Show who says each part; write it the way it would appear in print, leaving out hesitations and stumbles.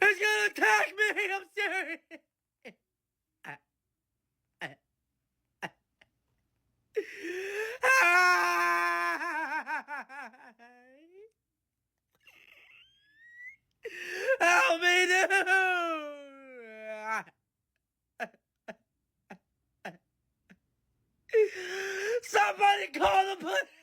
Speaker 1: It's gonna attack me! I'm serious! Help me, dude! Somebody call the police!